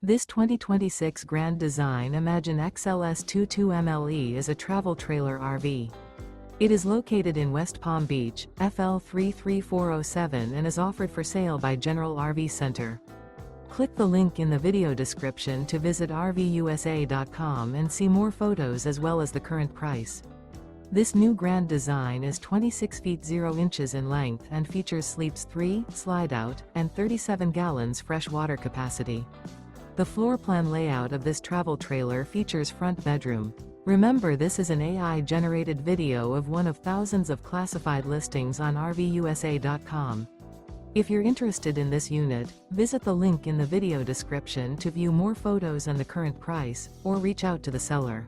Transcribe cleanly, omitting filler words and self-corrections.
This 2026 Grand Design Imagine XLS 22MLE is a travel trailer RV. It is located in West Palm Beach, FL 33407 and is offered for sale by General RV Center. Click the link in the video description to visit RVUSA.com and see more photos as well as the current price. This new Grand Design is 26 feet 0 inches in length and features sleeps 3, Slideout, and 37 gallons fresh water capacity. The floor plan layout of this travel trailer features front bedroom. Remember, this is an AI-generated video of one of thousands of classified listings on RVUSA.com. If you're interested in this unit, visit the link in the video description to view more photos and the current price, or reach out to the seller.